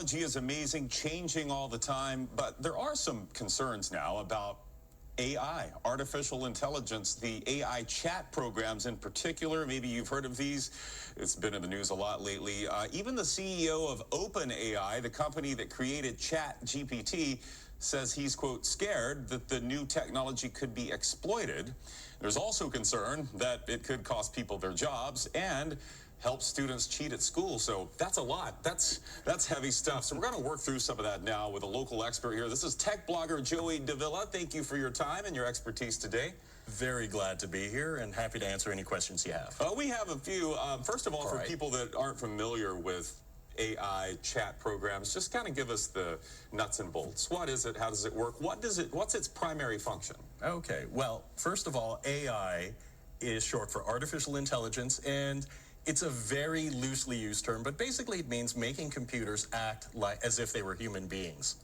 technology is amazing, changing all the time, but there are some concerns now about AI, artificial intelligence, the AI chat programs in particular. Maybe you've heard of these. It's been in the news a lot lately. Even the CEO of OpenAI, the company that created ChatGPT, says he's, quote, scared that the new technology could be exploited. There's also concern that it could cost people their jobs and help students cheat at school. So that's a lot. That's heavy stuff. So we're going to work through some of that now with a local expert here. This is tech blogger Joey Davila. Thank you for your time and your expertise today. Very glad to be here and happy to answer any questions you have. We have a few. First of all, for people that aren't familiar with AI chat programs, just kind of give us the nuts and bolts. What is it? How does it work? What's its primary function? Okay. Well, first of all, AI is short for artificial intelligence, and it's a very loosely used term, but basically it means making computers act as if they were human beings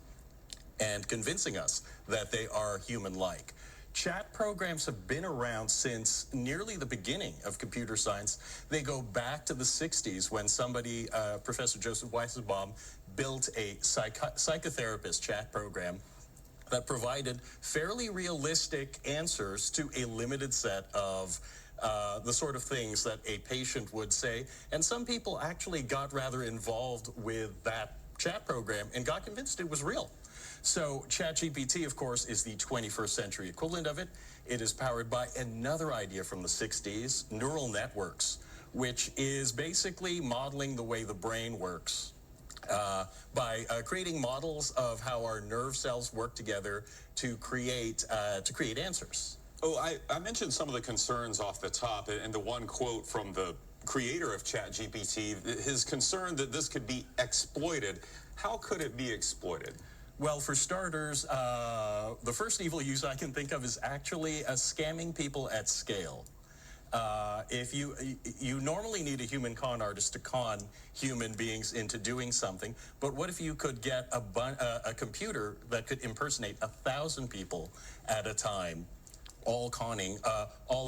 and convincing us that they are human-like. Chat programs have been around since nearly the beginning of computer science. They go back to the 60s when somebody, Professor Joseph Weissenbaum, built a psychotherapist chat program that provided fairly realistic answers to a limited set of the sort of things that a patient would say. And some people actually got rather involved with that chat program and got convinced it was real. So ChatGPT, of course, is the 21st century equivalent of it. It is powered by another idea from the 60s, neural networks, which is basically modeling the way the brain works by creating models of how our nerve cells work together to create answers. Oh, I mentioned some of the concerns off the top, and the one quote from the creator of ChatGPT, his concern that this could be exploited. How could it be exploited? Well, for starters, the first evil use I can think of is actually scamming people at scale. If you normally need a human con artist to con human beings into doing something, but what if you could get a computer that could impersonate 1,000 people at a time, all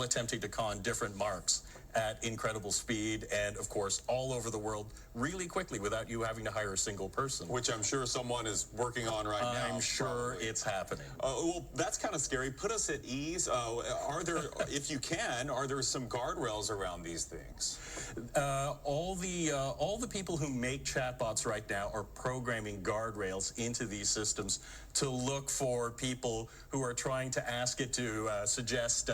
attempting to con different marks at incredible speed and, of course, all over the world really quickly without you having to hire a single person. Which I'm sure someone is working on right now. I'm sure it's happening. Well, that's kind of scary. Put us at ease. Are there, if you can, are there some guardrails around these things? All the people who make chatbots right now are programming guardrails into these systems to look for people who are trying to ask it to suggest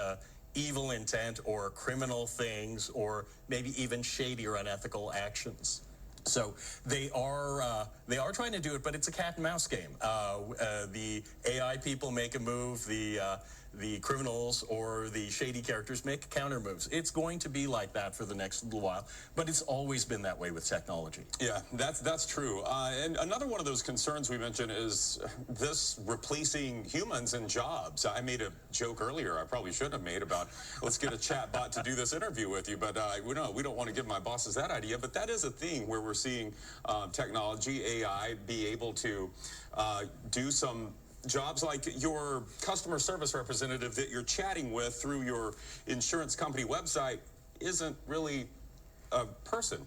evil intent or criminal things or maybe even shady or unethical actions. So they are trying to do it, but it's a cat and mouse game. The AI people make a move, the criminals or the shady characters make counter moves. It's going to be like that for the next little while, but it's always been that way with technology. Yeah, that's true. And another one of those concerns we mentioned is this replacing humans in jobs. I made a joke earlier I probably shouldn't have made about let's get a chat bot to do this interview with you, but we don't want to give my bosses that idea, but that is a thing where we're seeing technology, AI, be able to do some jobs like your customer service representative that you're chatting with through your insurance company website isn't really a person.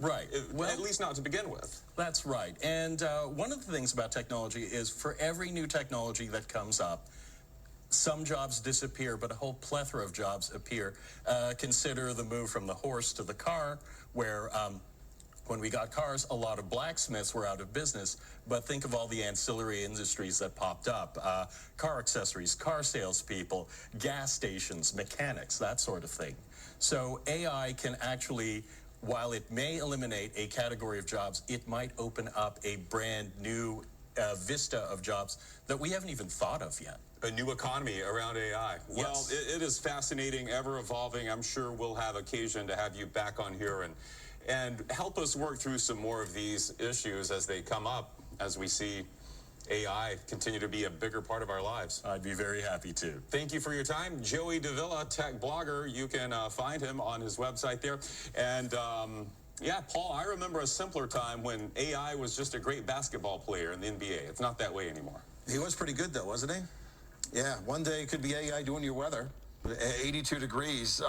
Right. Well, at least not to begin with. That's right. And one of the things about technology is for every new technology that comes up, some jobs disappear, but a whole plethora of jobs appear. Consider the move from the horse to the car, where when we got cars, a lot of blacksmiths were out of business, but think of all the ancillary industries that popped up. Car accessories, car salespeople, gas stations, mechanics, that sort of thing. So AI can actually, while it may eliminate a category of jobs, it might open up a brand new vista of jobs that we haven't even thought of yet. A new economy around AI. Yes. Well, it is fascinating, ever evolving. I'm sure we'll have occasion to have you back on here and help us work through some more of these issues as they come up, as we see AI continue to be a bigger part of our lives. I'd be very happy to. Thank you for your time. Joey Davila, tech blogger. You can find him on his website there. And yeah, Paul, I remember a simpler time when AI was just a great basketball player in the NBA. It's not that way anymore. He was pretty good, though, wasn't he? Yeah, one day it could be AI doing your weather. 82 degrees.